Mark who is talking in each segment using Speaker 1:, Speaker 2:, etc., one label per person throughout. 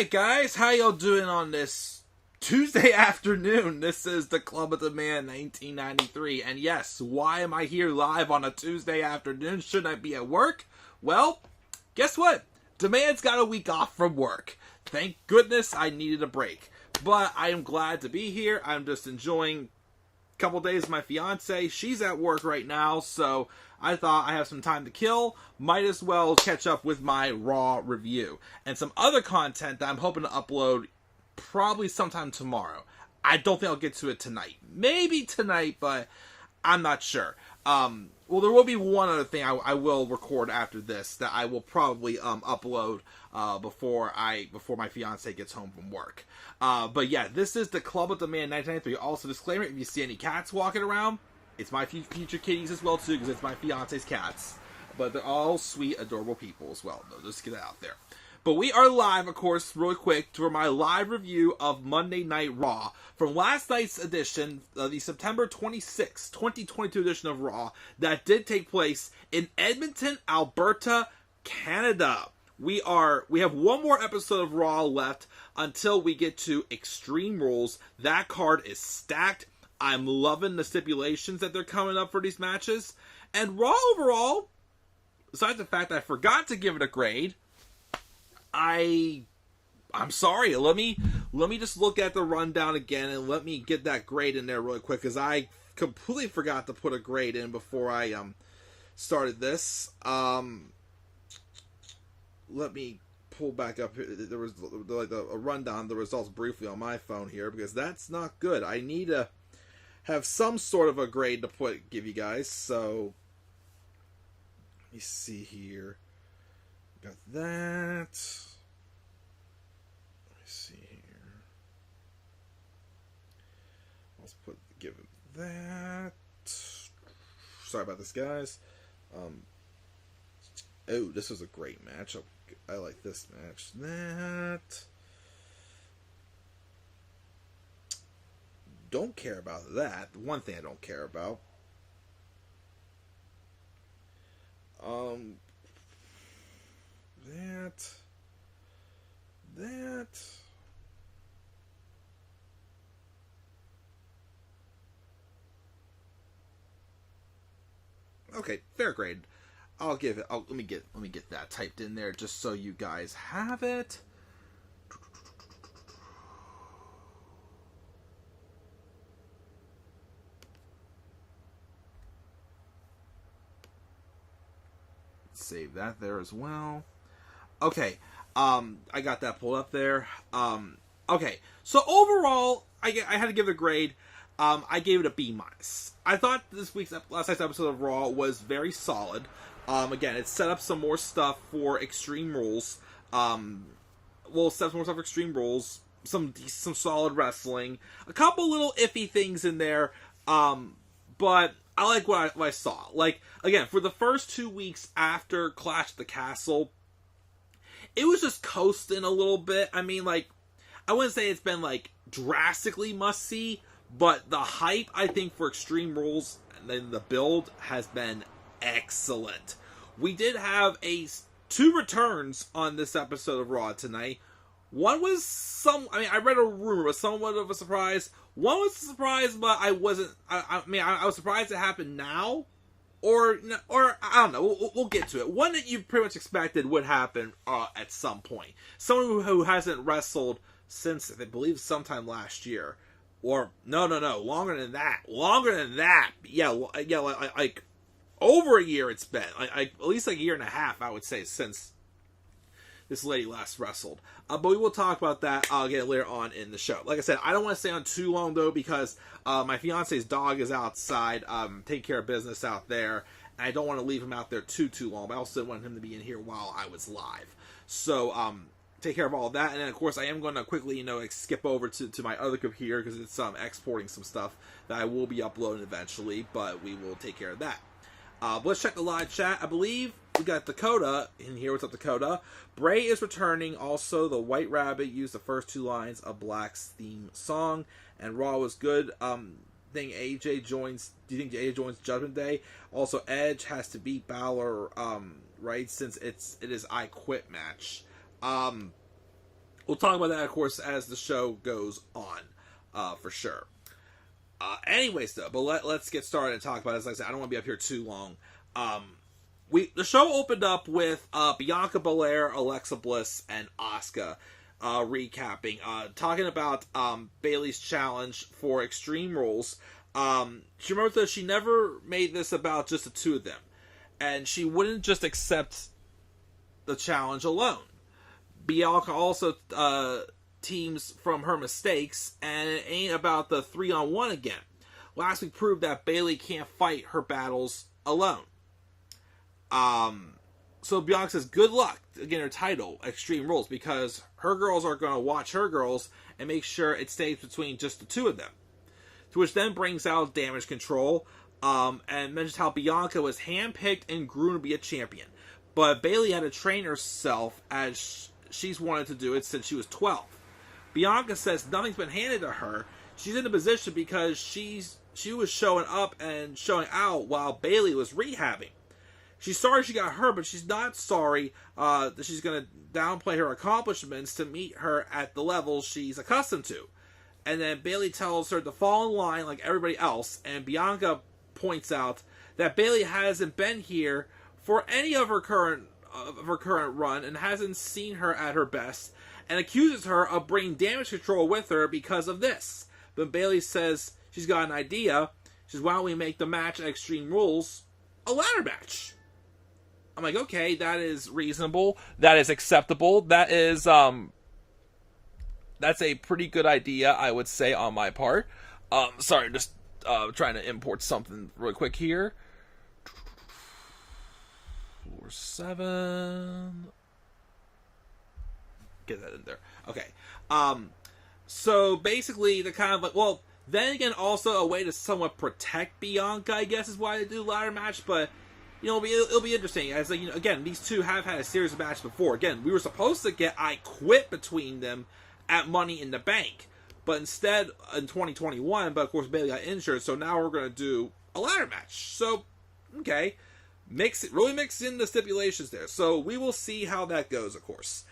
Speaker 1: Alright guys, how y'all doing on this Tuesday afternoon? This is the Club of the Man 1993, and yes, why am I here live on a Tuesday afternoon? Shouldn't I be at work? Well, guess what? Demand's got a week off from work. Thank goodness I needed a break. But I am glad to be here. I'm just enjoying a couple days with my fiance. She's at work right now, so I thought I have some time to kill. Might as well catch up with my Raw review. And some other content that I'm hoping to upload probably sometime tomorrow. I don't think I'll get to it tonight. Maybe tonight, but I'm not sure. Well, there will be one other thing I will record after this that I will probably upload before my fiance gets home from work. But yeah, this is the Club of the Man 1993. Also, disclaimer: if you see any cats walking around, it's my future kitties as well too, because it's my fiance's cats. But they're all sweet, adorable people as well. No, just get it out there. But we are live, of course, really quick, for my live review of Monday Night Raw. From last night's edition, the September 26, 2022 edition of Raw, that did take place in Edmonton, Alberta, Canada. We have one more episode of Raw left until we get to Extreme Rules. That card is stacked. I'm loving the stipulations that they're coming up for these matches. And Raw overall, besides the fact that I forgot to give it a grade, I'm sorry. Let me just look at the rundown again and let me get that grade in there really quick, because I completely forgot to put a grade in before I started this. Let me pull back up here. There was like a rundown of the results briefly on my phone here, because that's not good. I need to have some sort of a grade to give you guys. So let me see here. Got that. Let me see here. Let's give it that. Sorry about this, guys. Oh, this was a great match. I like this match. That. Don't care about that. One thing I don't care about. That. Okay, fair grade. I'll give it. Let me get that typed in there just so you guys have it. Save that there as well. Okay, I got that pulled up there. Okay, so overall, I had to give it a grade. I gave it a B-. I thought last night's episode of Raw was very solid. Again, it set up some more stuff for Extreme Rules. Set up some more stuff for Extreme Rules. Some solid wrestling. A couple little iffy things in there. But I like what I saw. Like, again, for the first 2 weeks after Clash at the Castle, it was just coasting a little bit. I mean, like, I wouldn't say it's been, like, drastically must-see, but the hype, I think, for Extreme Rules and then the build has been excellent. We did have 2 returns on this episode of Raw tonight. One was I read a rumor, but somewhat of a surprise. One was a surprise, but I wasn't. I was surprised it happened now, or I don't know. We'll get to it. One that you pretty much expected would happen at some point. Someone who hasn't wrestled since, I believe, sometime last year, or no, longer than that. Yeah, like over a year. It's been at least like a year and a half, I would say, since this lady last wrestled. But we will talk about that again later on in the show. Like I said, I don't want to stay on too long, though, because my fiance's dog is outside taking care of business out there, and I don't want to leave him out there too long, but I also didn't want him to be in here while I was live. So, take care of all of that, and then, of course, I am going to quickly, skip over to my other computer, because it's exporting some stuff that I will be uploading eventually, but we will take care of that. Let's check the live chat. I believe we got Dakota in here. What's up, Dakota? Bray is returning. Also, the White Rabbit used the first 2 lines of Black's theme song, and Raw was good. Do you think AJ joins Judgment Day? Also, Edge has to beat Balor, right? Since it is I Quit match. we'll talk about that, of course, as the show goes on, for sure. Anyways, though, but let's get started and talk about it. As I said, I don't want to be up here too long. The show opened up with Bianca Belair, Alexa Bliss, and Asuka recapping, talking about Bayley's challenge for Extreme Rules. She remembers that she never made this about just the two of them, and she wouldn't just accept the challenge alone. Bianca also teams from her mistakes, and it ain't about the 3-on-1 again. Last week proved that Bayley can't fight her battles alone. So Bianca says good luck to get her title, Extreme Rules, because her girls are going to watch her girls and make sure it stays between just the two of them. To which then brings out Damage Control, and mentions how Bianca was handpicked and groomed to be a champion. But Bayley had to train herself as she's wanted to do it since she was 12. Bianca says nothing's been handed to her. She's in a position because she was showing up and showing out while Bayley was rehabbing. She's sorry she got hurt, but she's not sorry that she's going to downplay her accomplishments to meet her at the level she's accustomed to. And then Bayley tells her to fall in line like everybody else, and Bianca points out that Bayley hasn't been here for any of her current run and hasn't seen her at her best, and accuses her of bringing Damage Control with her because of this. But Bayley says she's got an idea. She says, why don't we make the match at Extreme Rules a ladder match? I'm like, okay, that is reasonable. That is acceptable. That is, that's a pretty good idea, I would say, on my part. Sorry, just trying to import something real quick here. 4-7. Get that in there. Okay. So basically, the kind of like, well, then again, also a way to somewhat protect Bianca, I guess, is why they do ladder match. But you know, it'll be interesting. As like, you know, again, these two have had a series of matches before. Again, we were supposed to get I Quit between them at Money in the Bank, but instead in 2021. But of course, Bayley got injured, so now we're going to do a ladder match. So, okay, really mix in the stipulations there. So we will see how that goes. Of course,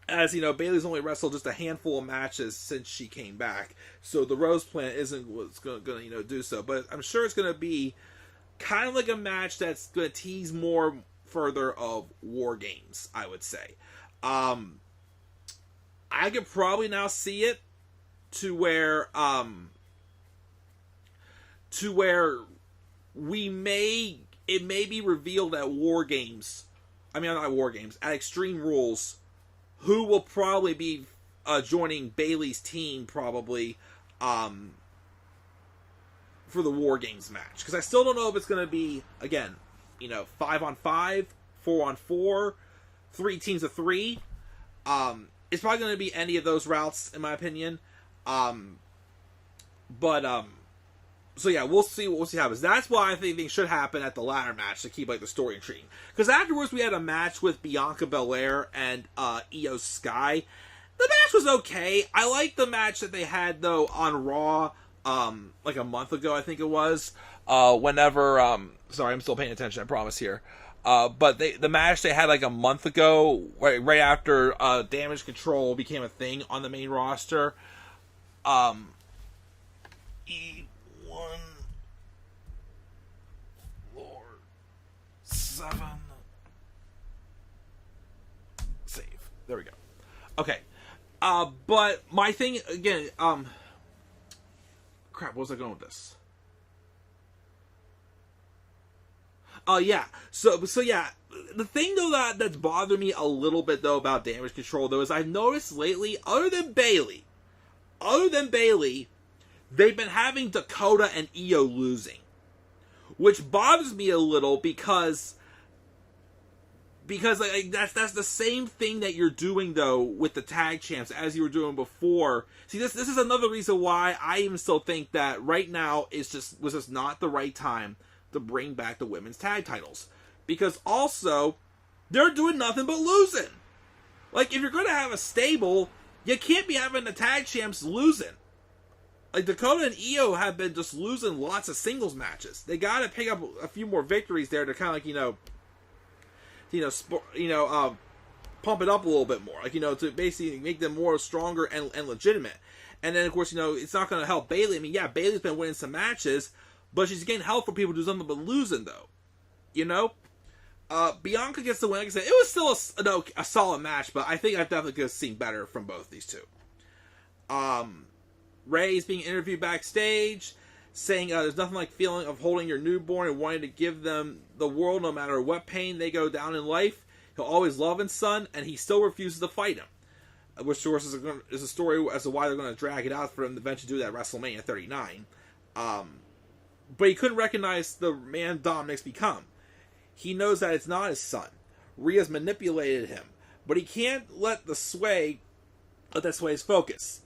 Speaker 1: as you know, Bayley's only wrestled just a handful of matches since she came back, so the Rose Plan isn't what's going to do so. But I'm sure it's going to be kind of like a match that's going to tease more further of War Games, I would say. I could probably now see it to where it may be revealed at War Games. I mean, not War Games, at Extreme Rules, who will probably be joining Bayley's team probably for the War Games match. Because I still don't know if it's going to be, again, 5-on-5, 4-on-4, 3 teams of 3. It's probably going to be any of those routes, in my opinion. So yeah, we'll see what happens. That's why I think things should happen at the ladder match to keep like the story intriguing. Because afterwards we had a match with Bianca Belair and Io Sky. The match was okay. I liked the match that they had though on Raw like a month ago, I think it was. Sorry, I'm still paying attention, I promise here. But the match they had like a month ago, right after Damage Control became a thing on the main roster. E1 Lord 7 save. There we go. Okay. But my thing again, crap, what was I going with this? Oh yeah. So yeah. The thing though that's bothered me a little bit though about Damage Control though is I've noticed lately, other than Bayley, they've been having Dakota and Io losing, which bothers me a little because like, that's the same thing that you're doing though with the tag champs as you were doing before. See, this is another reason why I even still think that right now was just not the right time to bring back the women's tag titles, because also they're doing nothing but losing. Like, if you're going to have a stable, you can't be having the tag champs losing. Like, Dakota and Io have been just losing lots of singles matches. They got to pick up a few more victories there to kind of like pump it up a little bit more, like, to basically make them more stronger and legitimate. And then, of course, it's not going to help Bayley. I mean, yeah, Bayley's been winning some matches, but she's getting help from people who do something but losing, though. Bianca gets the win. Like I said, it was still a solid match, but I think I definitely could have seen better from both these two. Ray's being interviewed backstage, saying there's nothing like feeling of holding your newborn and wanting to give them the world no matter what pain they go down in life. He'll always love his son, and he still refuses to fight him. Which, of course, is a story as to why they're going to drag it out for him to eventually do that at WrestleMania 39. But he couldn't recognize the man Dominic's become. He knows that it's not his son. Rhea's manipulated him, but he can't let that sway his focus.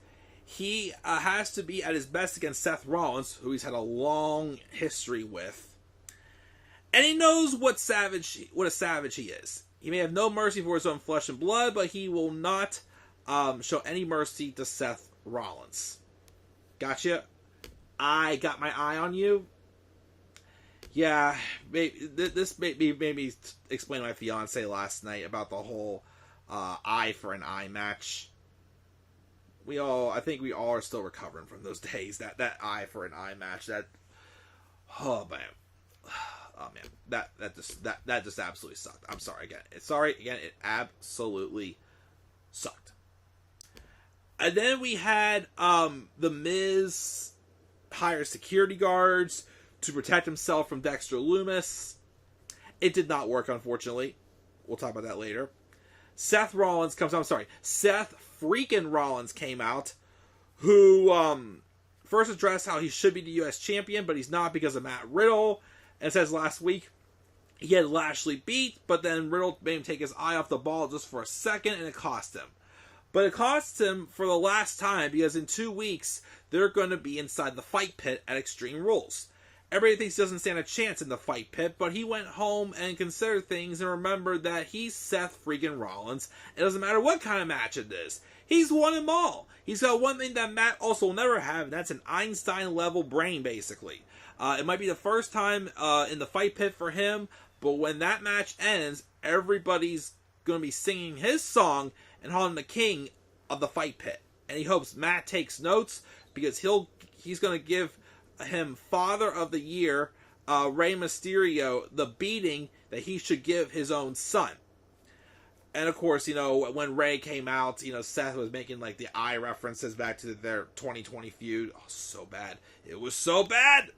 Speaker 1: He has to be at his best against Seth Rollins, who he's had a long history with. And he knows what a savage he is. He may have no mercy for his own flesh and blood, but he will not show any mercy to Seth Rollins. Gotcha? I got my eye on you. Yeah, this made me explain to my fiance last night about the whole eye for an eye match. I think we all are still recovering from those days. That eye for an eye match. Oh man, that just absolutely sucked. I'm sorry again. It absolutely sucked. And then we had the Miz hire security guards to protect himself from Dexter Lumis. It did not work, unfortunately. We'll talk about that later. Seth freaking Rollins came out, who first addressed how he should be the U.S. champion, but he's not because of Matt Riddle. And says last week he had Lashley beat, but then Riddle made him take his eye off the ball just for a second, and it cost him. But it cost him for the last time, because in 2 weeks they're going to be inside the fight pit at Extreme Rules. Everybody thinks he doesn't stand a chance in the fight pit, but he went home and considered things and remembered that he's Seth freaking Rollins. It doesn't matter what kind of match it is. He's won them all. He's got one thing that Matt also will never have, and that's an Einstein-level brain, basically. It might be the first time in the fight pit for him, but when that match ends, everybody's going to be singing his song and calling him the king of the fight pit. And he hopes Matt takes notes, because he's going to give him Father of the Year, Rey Mysterio, the beating that he should give his own son. And of course, when Rey came out, Seth was making like the eye references back to their 2020 feud. Oh, so bad. It was so bad.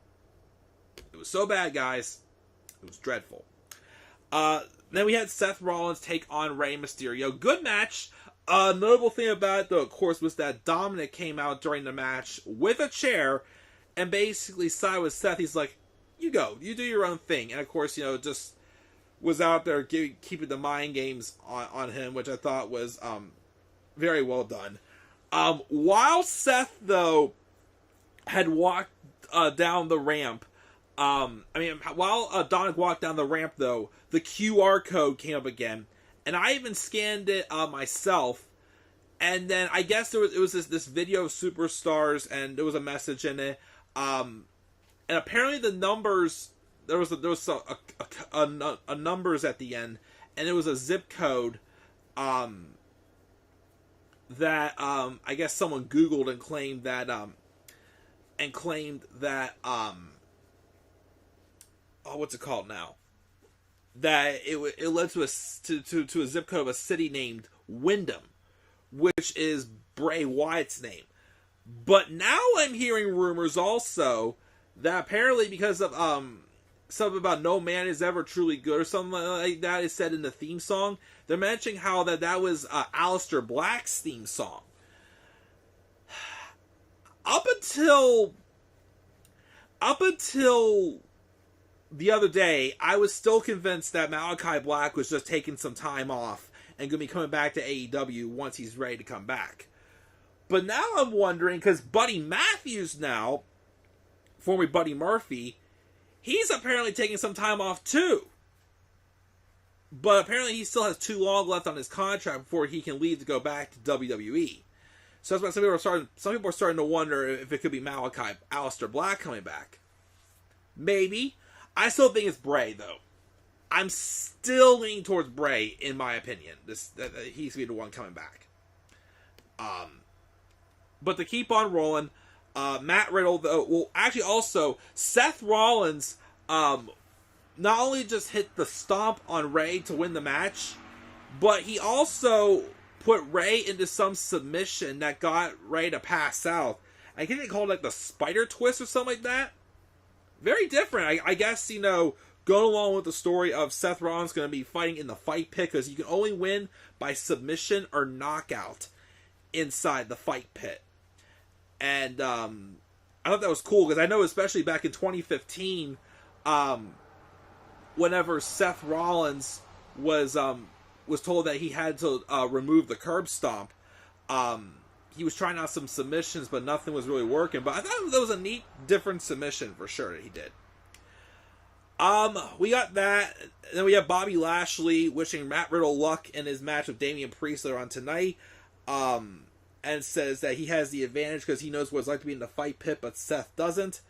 Speaker 1: It was so bad, guys. It was dreadful. Then we had Seth Rollins take on Rey Mysterio. Good match. Notable thing about it, though, of course, was that Dominic came out during the match with a chair and basically sided with Seth. He's like, you go. You do your own thing. And, of course, just was out there keeping the mind games on him, which I thought was very well done. While Seth, though, had walked down the ramp, while Dominic walked down the ramp, though, the QR code came up again. And I even scanned it myself. And then I guess it was this video of superstars, and there was a message in it. And apparently the numbers, there was a numbers at the end, and it was a zip code that I guess someone Googled and claimed that what's it called now? That it led to a zip code of a city named Wyndham, which is Bray Wyatt's name. But now I'm hearing rumors also that apparently because of something about no man is ever truly good or something like that is said in the theme song, they're mentioning how that was Aleister Black's theme song. Up until the other day, I was still convinced that Malachi Black was just taking some time off and going to be coming back to AEW once he's ready to come back. But now I'm wondering, because Buddy Matthews now, formerly Buddy Murphy, he's apparently taking some time off too. But apparently he still has too long left on his contract before he can leave to go back to WWE. So that's why some people are starting to wonder if it could be Aleister Black coming back. Maybe. I still think it's Bray, though. I'm still leaning towards Bray, in my opinion. He's going to be the one coming back. But to keep on rolling, Matt Riddle, though, well, actually also, Seth Rollins not only just hit the stomp on Ray to win the match, but he also put Ray into some submission that got Ray to pass out. I think they called it like the spider twist or something like that. Very different. I guess, you know, going along with the story of Seth Rollins going to be fighting in the fight pit, because you can only win by submission or knockout inside the fight pit. And I thought that was cool, because I know especially back in 2015, whenever Seth Rollins was told that he had to remove the curb stomp, he was trying out some submissions, but nothing was really working. But I thought that was a neat, different submission for sure that he did. We got that. And then we have Bobby Lashley wishing Matt Riddle luck in his match with Damian Priest later on tonight. And says that he has the advantage because he knows what it's like to be in the fight pit, but Seth doesn't.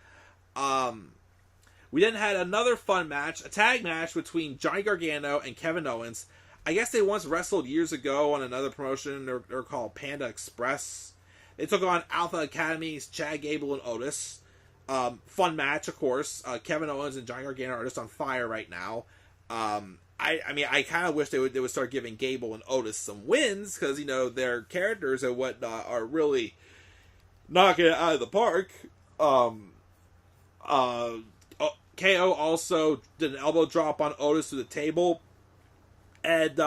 Speaker 1: We then had another fun match, a tag match between Johnny Gargano and Kevin Owens. I guess they once wrestled years ago on another promotion. They're called Panda Express. They took on Alpha Academy's Chad Gable and Otis. Fun match, of course. Kevin Owens and Johnny Gargano are just on fire right now. I mean, I kind of wish they would start giving Gable and Otis some wins, because, you know, their characters and whatnot are really knocking it out of the park. KO also did an elbow drop on Otis to the table. And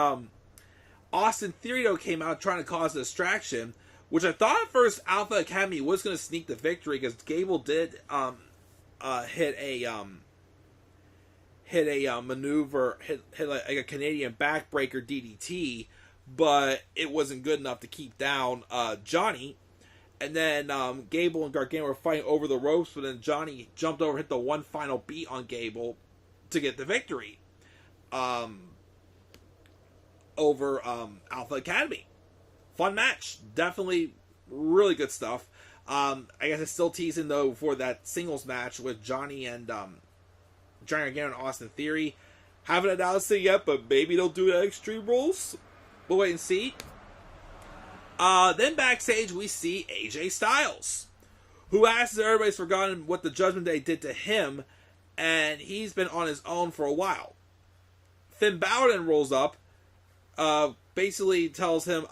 Speaker 1: Austin Theory, though, came out trying to cause a distraction, which I thought at first Alpha Academy was going to sneak the victory, because Gable did hit a maneuver, hit like a Canadian backbreaker DDT, but it wasn't good enough to keep down Johnny. And then Gable and Gargano were fighting over the ropes, but then Johnny jumped over, hit the one final beat on Gable to get the victory over Alpha Academy. Fun match. Definitely really good stuff. I guess it's still teasing, though, for that singles match with Johnny and Johnny Gargano and Austin Theory. Haven't announced it yet, but maybe they'll do it at Extreme Rules. We'll wait and see. Then backstage, we see AJ Styles, who asks if everybody's forgotten what the Judgment Day did to him, and he's been on his own for a while. Finn Balor then rolls up, basically tells him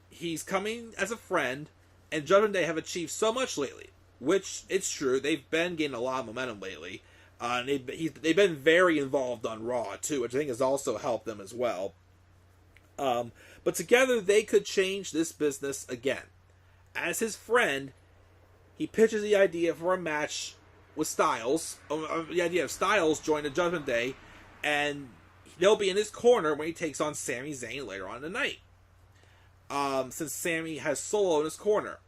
Speaker 1: he's coming as a friend, and Judgment Day have achieved so much lately, which it's true. They've been getting a lot of momentum lately. And they've been very involved on Raw, too, which I think has also helped them as well. But together, they could change this business again. As his friend, he pitches the idea for a match with Styles, the idea of Styles joining the Judgment Day, and they'll be in his corner when he takes on Sami Zayn later on tonight. Since Sami has Solo in his corner.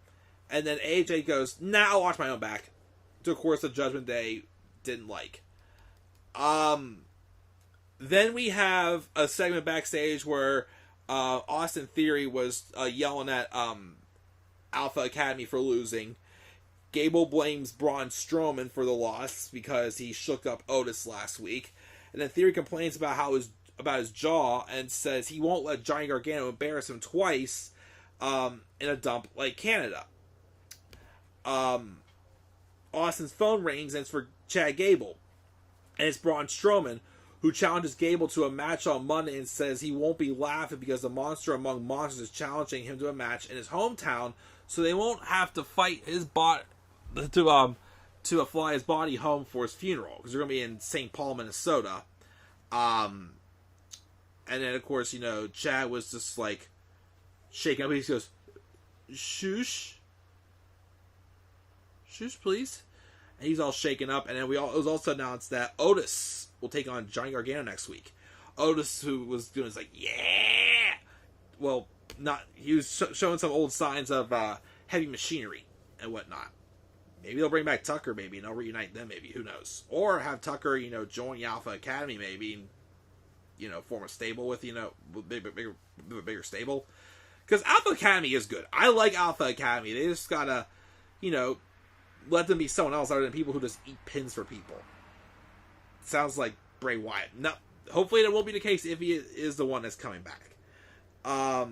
Speaker 1: And then AJ goes, nah, I'll watch my own back. To, of course, the Judgment Day didn't like. Then we have a segment backstage where Austin Theory was yelling at Alpha Academy for losing. Gable blames Braun Strowman for the loss because he shook up Otis last week. And then Theory complains about his jaw and says he won't let Johnny Gargano embarrass him twice in a dump like Canada. Austin's phone rings and it's for Chad Gable. And it's Braun Strowman, who challenges Gable to a match on Monday and says he won't be laughing because the monster among monsters is challenging him to a match in his hometown, so they won't have to fight his body to fly his body home for his funeral, because they're going to be in St. Paul, Minnesota. And then, of course, you know, Chad was just like shaking up. He goes, "Shush, please." And he's all shaken up. And then it was also announced that Otis will take on Johnny Gargano next week. Otis, who was doing this like, yeah! Well, he was showing some old signs of heavy machinery and whatnot. Maybe they'll bring back Tucker, maybe, and they'll reunite them, maybe. Who knows? Or have Tucker, you know, join the Alpha Academy, maybe, and, you know, form a stable with, you know, bigger stable. Because Alpha Academy is good. I like Alpha Academy. They just gotta, you know, let them be someone else other than people who just eat pins for people. Sounds like Bray Wyatt. No, hopefully that won't be the case if he is the one that's coming back. But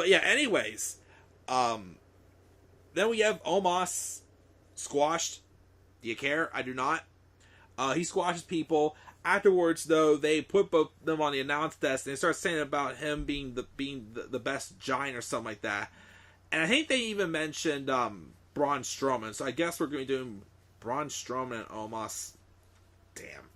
Speaker 1: yeah, anyways, then we have Omos squashed. Do you care? I do not. He squashes people. Afterwards, though, they put both of them on the announce desk and they start saying about him being the best giant or something like that. And I think they even mentioned Braun Strowman. So I guess we're going to be doing Braun Strowman and Omos. Damn.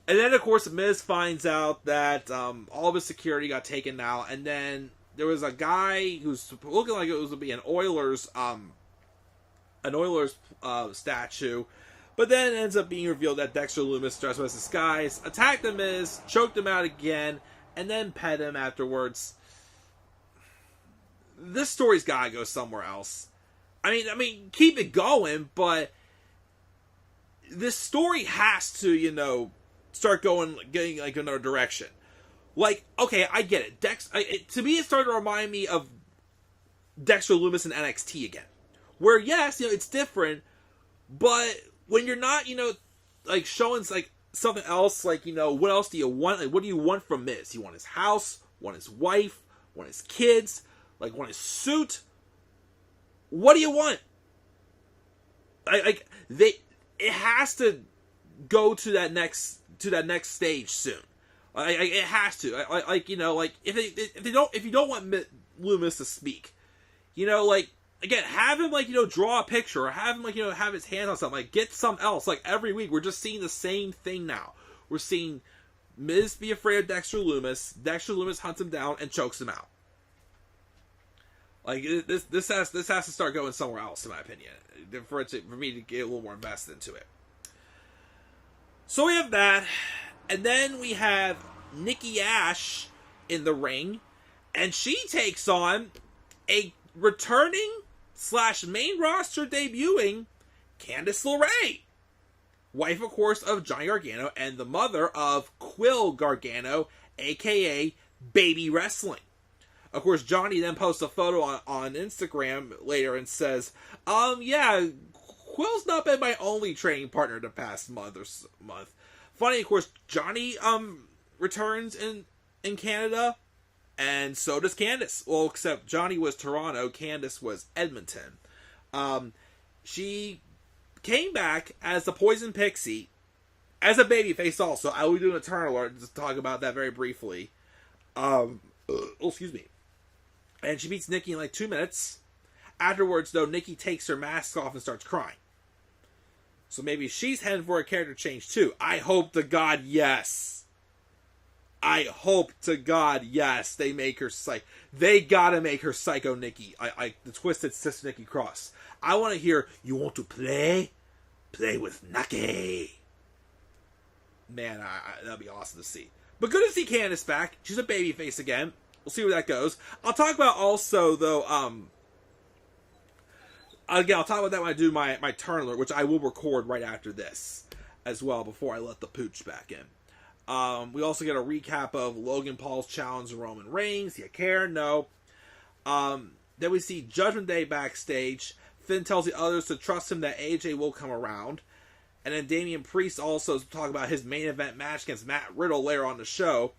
Speaker 1: And then, of course, Miz finds out that all of his security got taken out. And then there was a guy who's looking like it was going to be an Oilers statue. But then it ends up being revealed that Dexter Lumis, dressed as disguise, attacked the Miz, choked him out again, and then pet him afterwards. This story's gotta go somewhere else. I mean, keep it going, but this story has to, start getting like another direction. Like, okay, I get it. To me, it started to remind me of Dexter Lumis in NXT again, where yes, it's different, but when you're not, like showing like something else, like, what else do you want? Like, what do you want from Miz? You want his house, want his wife, want his kids, like, want his suit? What do you want? It has to go to that next stage soon. It has to. If you don't want Loomis to speak, again, have him draw a picture or have him have his hand on something. Like, get something else. Like, every week we're just seeing the same thing now. We're seeing Miz be afraid of Dexter Lumis. Dexter Lumis hunts him down and chokes him out. Like, this has to start going somewhere else, in my opinion, for me to get a little more invested into it. So we have that, and then we have Nikki A.S.H. in the ring, and she takes on a returning / main roster debuting Candice LeRae, wife, of course, of Johnny Gargano and the mother of Quill Gargano, aka Baby Wrestling. Of course, Johnny then posts a photo on Instagram later and says, yeah, Quill's not been my only training partner the past month. Funny, of course, Johnny returns in Canada, and so does Candice. Well, except Johnny was Toronto, Candice was Edmonton. She came back as the Poison Pixie, as a babyface also. I will do an Eternal Alert to talk about that very briefly. Excuse me. And she beats Nikki in like 2 minutes. Afterwards, though, Nikki takes her mask off and starts crying. So maybe she's heading for a character change too. I hope to God, yes. I hope to God, yes, they make her psycho. They gotta make her Psycho Nikki. The Twisted Sister Nikki Cross. I want to hear, you want to play? Play with Nikki. Man, that'd be awesome to see. But good to see Candice back. She's a babyface again. We'll see where that goes. I'll talk about also, though, again, I'll talk about that when I do my turn alert, which I will record right after this as well, before I let the pooch back in. We also get a recap of Logan Paul's challenge to Roman Reigns. Do you care? No. Then we see Judgment Day backstage. Finn tells the others to trust him that AJ will come around. And then Damian Priest also talk about his main event match against Matt Riddle later on the show.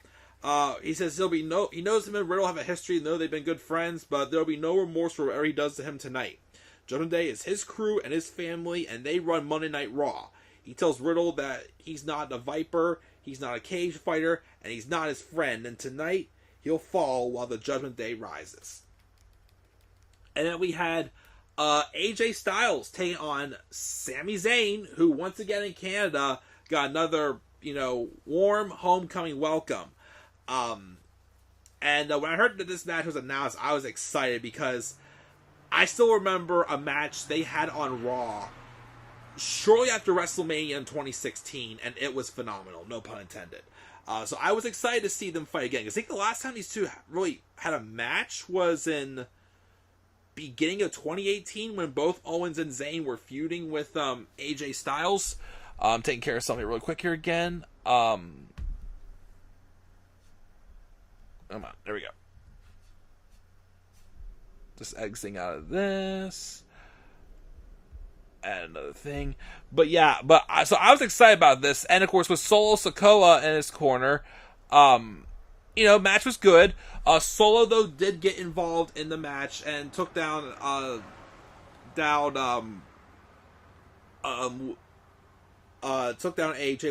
Speaker 1: He says he knows him and Riddle have a history, know they've been good friends, but there'll be no remorse for whatever he does to him tonight. Judgment Day is his crew and his family, and they run Monday Night Raw. He tells Riddle that he's not a Viper, he's not a cage fighter, and he's not his friend, and tonight he'll fall while the Judgment Day rises. And then we had AJ Styles taking on Sami Zayn, who once again in Canada got another, warm homecoming welcome. And when I heard that this match was announced, I was excited because I still remember a match they had on Raw shortly after WrestleMania in 2016, and it was phenomenal, no pun intended. So I was excited to see them fight again. I think the last time these two really had a match was in beginning of 2018 when both Owens and Zayn were feuding with AJ Styles. I'm taking care of something really quick here again. Come on, there we go. Just exiting out of this. add another thing. But yeah, so I was excited about this, and of course with Solo Sikoa in his corner, match was good. Solo though did get involved in the match and took down AJ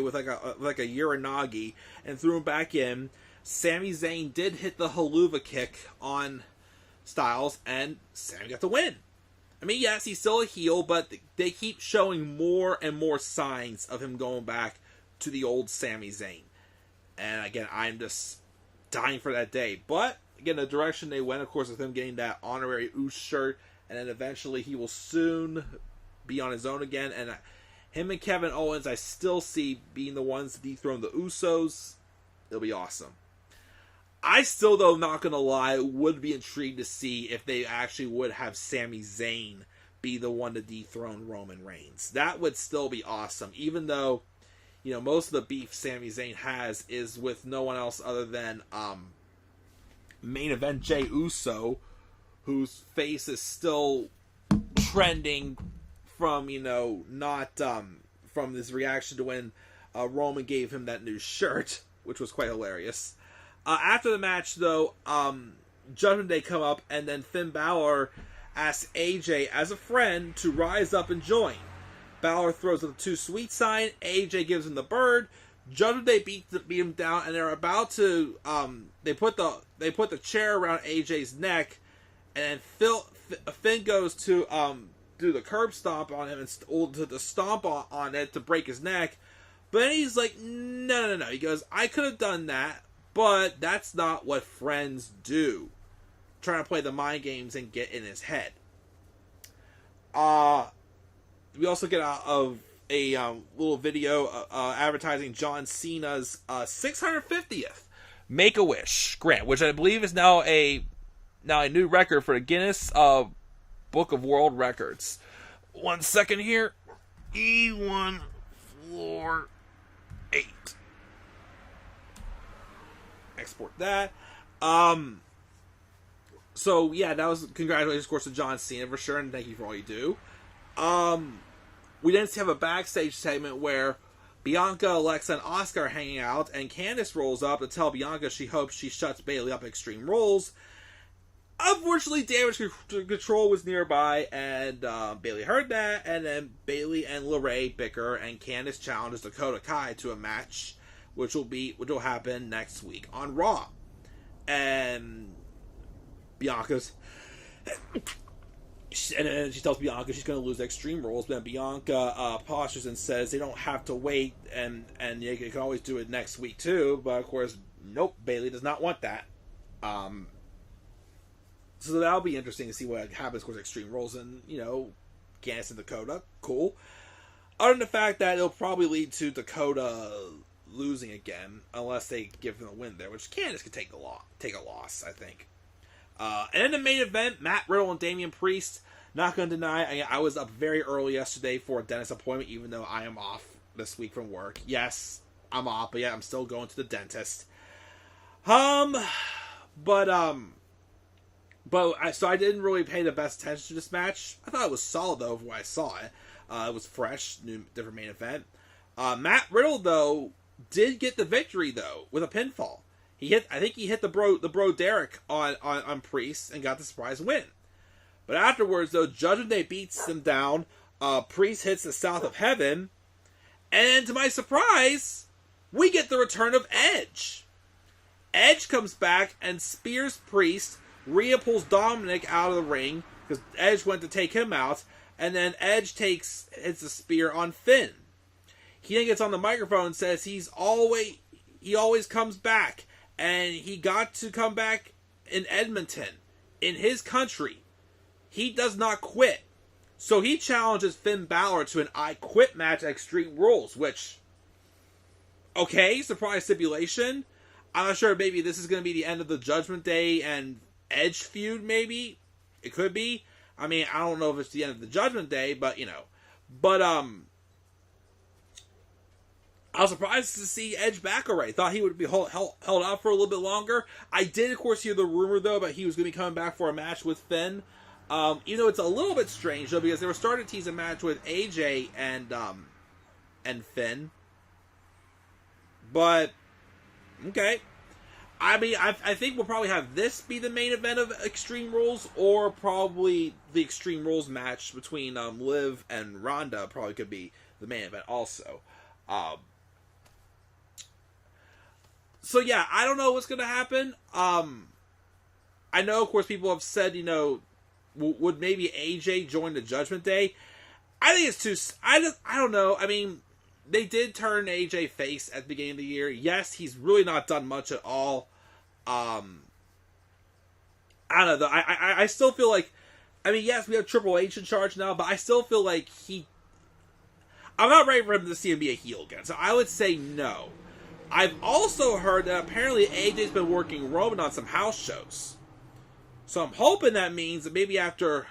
Speaker 1: with like a Uranagi and threw him back in. Sami Zayn did hit the haluva kick on Styles, and Sami got the win. I mean, yes, he's still a heel, but they keep showing more and more signs of him going back to the old Sami Zayn. And again, I'm just dying for that day. But again, the direction they went, of course, with him getting that honorary Uce shirt, and then eventually he will soon be on his own again. And him and Kevin Owens, I still see being the ones to dethrone the Usos. It'll be awesome. I still, though, not going to lie, would be intrigued to see if they actually would have Sami Zayn be the one to dethrone Roman Reigns. That would still be awesome, even though, most of the beef Sami Zayn has is with no one else other than main event Jey Uso, whose face is still trending from, from this reaction to when Roman gave him that new shirt, which was quite hilarious. After the match, though, Judgment Day come up, and then Finn Balor asks AJ as a friend to rise up and join. Balor throws the too sweet sign. AJ gives him the bird. Judgment Day beat him down, and they're about to. They put the chair around AJ's neck, and then Finn goes to do the curb stomp on him and to stomp on it to break his neck. But then he's like, no. He goes, I could have done that. But that's not what friends do. Trying to play the mind games and get in his head. We also get out of a little video advertising John Cena's 650th Make-A-Wish grant, which I believe is now a new record for the Guinness Book of World Records. 1 second here. E1 floor 8. Export that. So yeah, that was congratulations, of course, to John Cena for sure, and thank you for all you do. We then have a backstage segment where Bianca, Alexa, and Asuka are hanging out, and Candice rolls up to tell Bianca she hopes she shuts Bayley up at Extreme Rules. Unfortunately, Damage Control was nearby, and Bayley heard that, and then Bayley and LeRae bicker, and Candice challenges Dakota Kai to a match, which will happen next week on Raw. And Bianca's, and then she tells Bianca she's going to lose Extreme Rules, but Bianca postures and says they don't have to wait, and you can always do it next week too. But of course, nope, Bayley does not want that. So that'll be interesting to see what happens, of course, Extreme Rules, and Candice and Dakota, cool. Other than the fact that it'll probably lead to Dakota losing again, unless they give him a win there, which Candice could take a loss, I think. And in the main event, Matt Riddle and Damian Priest. Not going to deny, I was up very early yesterday for a dentist appointment, even though I am off this week from work. Yes, I'm off, but yeah, I'm still going to the dentist. So I didn't really pay the best attention to this match. I thought it was solid, though, when I saw it. It was fresh, new, different main event. Matt Riddle, though, did get the victory, though, with a pinfall. I think he hit the bro Derek on Priest and got the surprise win. But afterwards, though, Judgment Day beats him down. Priest hits the South of Heaven. And to my surprise, we get the return of Edge. Edge comes back and spears Priest. Rhea pulls Dominic out of the ring because Edge went to take him out. And then Edge hits a spear on Finn. He then gets on the microphone and says he always comes back. And he got to come back in Edmonton, in his country. He does not quit. So he challenges Finn Balor to an I Quit match at Extreme Rules, which, okay, surprise stipulation. I'm not sure, maybe this is going to be the end of the Judgment Day and Edge feud, maybe. It could be. I mean, I don't know if it's the end of the Judgment Day, but, But, I was surprised to see Edge back already. Thought he would be held out for a little bit longer. I did, of course, hear the rumor, though, about he was going to be coming back for a match with Finn You know, it's a little bit strange though because they were starting to tease a match with AJ and Finn, but okay. I mean, I think we'll probably have this be the main event of Extreme Rules, or probably the Extreme Rules match between Liv and Ronda probably could be the main event also. So yeah, I don't know what's going to happen. I know, of course, people have said, you know, would maybe AJ join the Judgment Day? I think it's too... I don't know. I mean, they did turn AJ face at the beginning of the year. Yes, he's really not done much at all. I don't know. I still feel like... I mean, yes, we have Triple H in charge now, but I still feel like I'm not ready for him to see him be a heel again. So I would say no. I've also heard that apparently AJ's been working Roman on some house shows. So I'm hoping that means that maybe after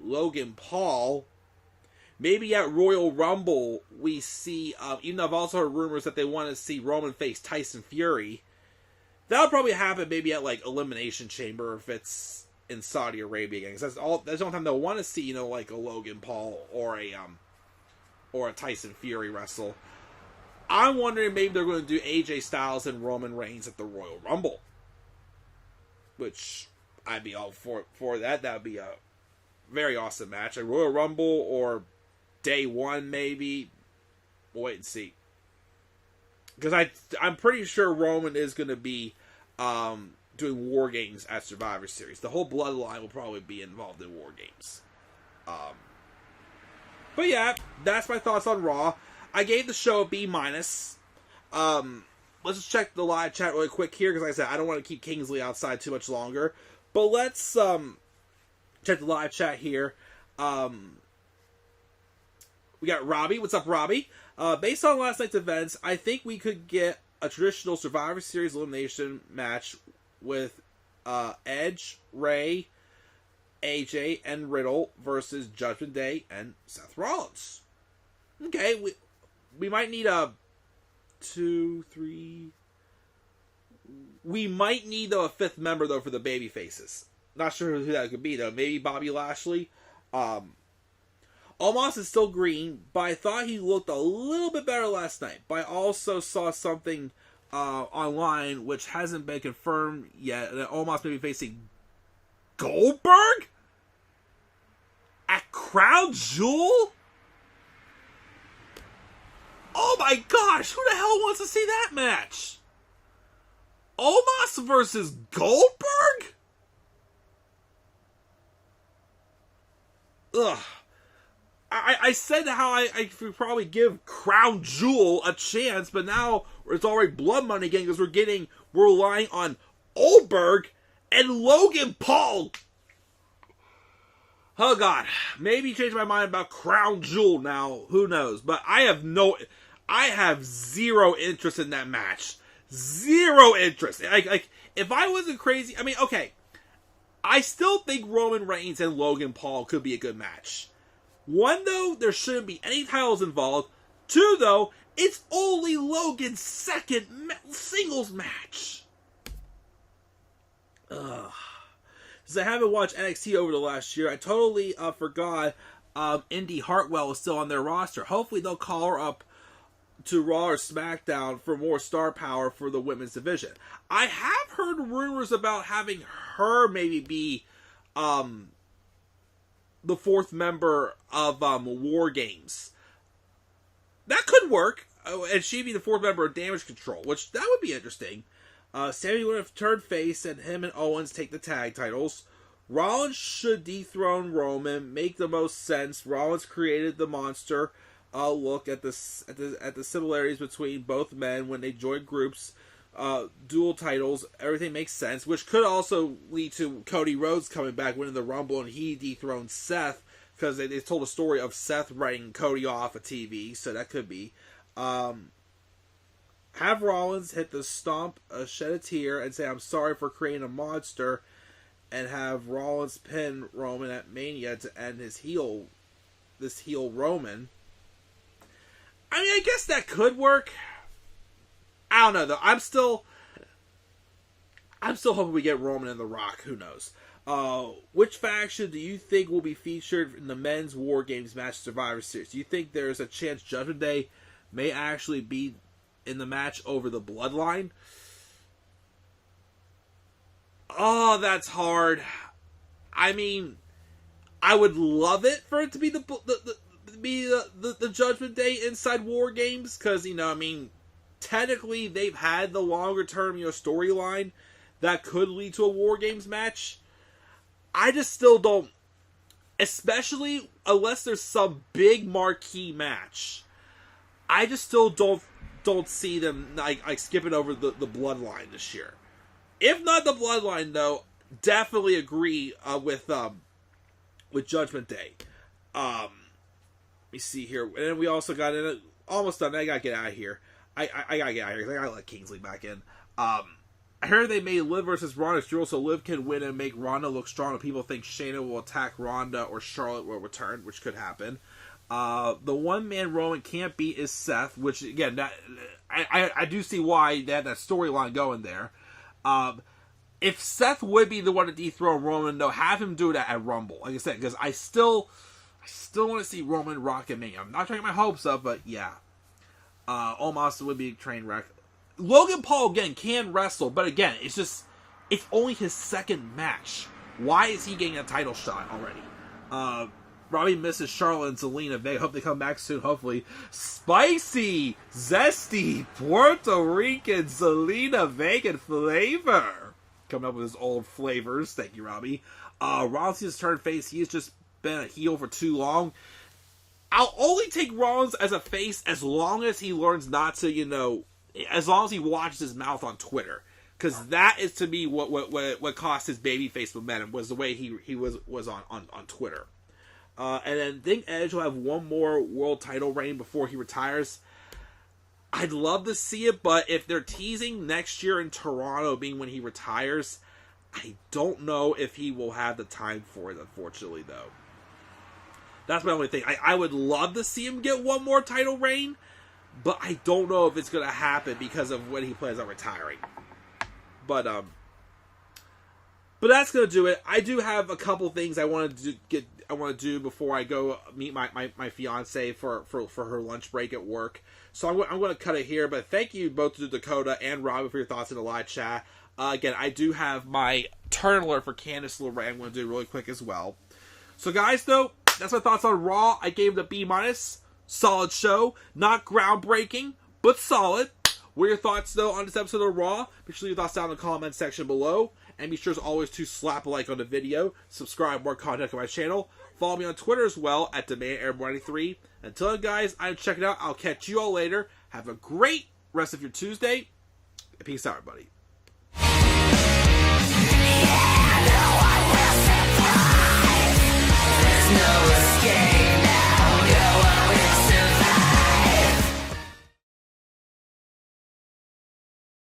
Speaker 1: Logan Paul, maybe at Royal Rumble, we see, even though I've also heard rumors that they want to see Roman face Tyson Fury. That'll probably happen maybe at like Elimination Chamber if it's in Saudi Arabia again. Because that's the only time they'll want to see, you know, like a Logan Paul or a Tyson Fury wrestle. I'm wondering maybe they're going to do AJ Styles and Roman Reigns at the Royal Rumble. Which... I'd be all for that. That would be a very awesome match. A Royal Rumble or day one, maybe. We'll wait and see. Because I'm pretty sure Roman is going to be doing War Games at Survivor Series. The whole bloodline will probably be involved in War Games. But yeah, that's my thoughts on Raw. I gave the show a B-. Let's just check the live chat really quick here. Because like I said, I don't want to keep Kingsley outside too much longer. But let's check the live chat here. We got Robbie. What's up, Robbie? Based on last night's events, I think we could get a traditional Survivor Series elimination match with Edge, Ray, AJ, and Riddle versus Judgment Day and Seth Rollins. Okay, we might need a 2, 3... We might need, though, a fifth member, though, for the baby faces. Not sure who that could be, though. Maybe Bobby Lashley. Omos is still green, but I thought he looked a little bit better last night. But I also saw something online, which hasn't been confirmed yet, that Omos may be facing Goldberg? At Crown Jewel? Oh my gosh, who the hell wants to see that match? Omos versus Goldberg? Ugh. I said how I could probably give Crown Jewel a chance, but now it's already blood money again because we're relying on Goldberg and Logan Paul. Oh God, maybe change my mind about Crown Jewel now. Who knows? But I have zero interest in that match. Zero interest. Like, if I wasn't crazy, I mean, okay. I still think Roman Reigns and Logan Paul could be a good match. One, though, there shouldn't be any titles involved. Two, though, it's only Logan's second singles match. Ugh. Since I haven't watched NXT over the last year, I totally forgot Indy Hartwell is still on their roster. Hopefully they'll call her up to Raw or SmackDown for more star power for the women's division. I have heard rumors about having her maybe be the fourth member of War Games. That could work. And she'd be the fourth member of Damage Control, which that would be interesting. Sammy would have turned face and him and Owens take the tag titles. Rollins should dethrone Roman, make the most sense. Rollins created the monster. Look at the similarities between both men when they join groups, dual titles. Everything makes sense, which could also lead to Cody Rhodes coming back, winning the Rumble, and he dethroned Seth because they told a story of Seth writing Cody off of TV, so that could be. Have Rollins hit the stomp, shed a tear, and say, "I'm sorry for creating a monster," and have Rollins pin Roman at Mania to end this heel Roman. I mean, I guess that could work. I don't know, though. I'm still hoping we get Roman and The Rock. Who knows? Which faction do you think will be featured in the men's War Games match Survivor Series? Do you think there's a chance Judgment Day may actually be in the match over the Bloodline? Oh, that's hard. I mean, I would love it for it to be the Judgment Day inside War Games, because, you know, I mean, technically they've had the longer term, you know, storyline that could lead to a War Games match. I just still don't, especially unless there's some big marquee match, I just still don't see them like skipping over the Bloodline this year. If not the Bloodline, though, definitely agree with Judgment Day. Let me see here, and then we also got in almost done. I gotta get out of here. I gotta get out of here because I gotta let Kingsley back in. I heard they made Liv versus Ronda's duel so Liv can win and make Ronda look strong. People think Shayna will attack Ronda or Charlotte will return, which could happen. The one man Roman can't beat is Seth, which again, I do see why they had that storyline going there. If Seth would be the one to dethrone Roman, though, have him do that at Rumble. Like I said, because I still want to see Roman rock at me. I'm not trying to get my hopes up, but yeah. Omos would be a train wreck. Logan Paul, again, can wrestle, but again, it's only his second match. Why is he getting a title shot already? Robbie misses Charlotte and Zelina Vega. Hope they come back soon, hopefully. Spicy, zesty, Puerto Rican Zelina Vega flavor. Coming up with his old flavors. Thank you, Robbie. Rollins has turned face. He has just been a heel for too long. I'll only take Rollins as a face as long as he learns not to, you know, as long as he watches his mouth on Twitter, because that is to me what cost his babyface momentum, was the way he was on Twitter. And then think Edge will have one more world title reign before he retires. I'd love to see it, but if they're teasing next year in Toronto being when he retires, I don't know if he will have the time for it, unfortunately, though. That's my only thing. I would love to see him get one more title reign, but I don't know if it's going to happen because of when he plans on retiring. But that's going to do it. I do have a couple things I want to do before I go meet my fiance for her lunch break at work. So I'm going to cut it here. But thank you both to Dakota and Robbie for your thoughts in the live chat. Again, I do have my turn alert for Candice LeRae. I'm going to do really quick as well. So guys, though, that's my thoughts on Raw. I gave it a B-. Solid show. Not groundbreaking, but solid. What are your thoughts, though, on this episode of Raw? Make sure you leave your thoughts down in the comment section below. And be sure, as always, to slap a like on the video. Subscribe, more content on my channel. Follow me on Twitter as well, at DemandAir93. Until then, guys, I'm checking out. I'll catch you all later. Have a great rest of your Tuesday. Peace out, everybody.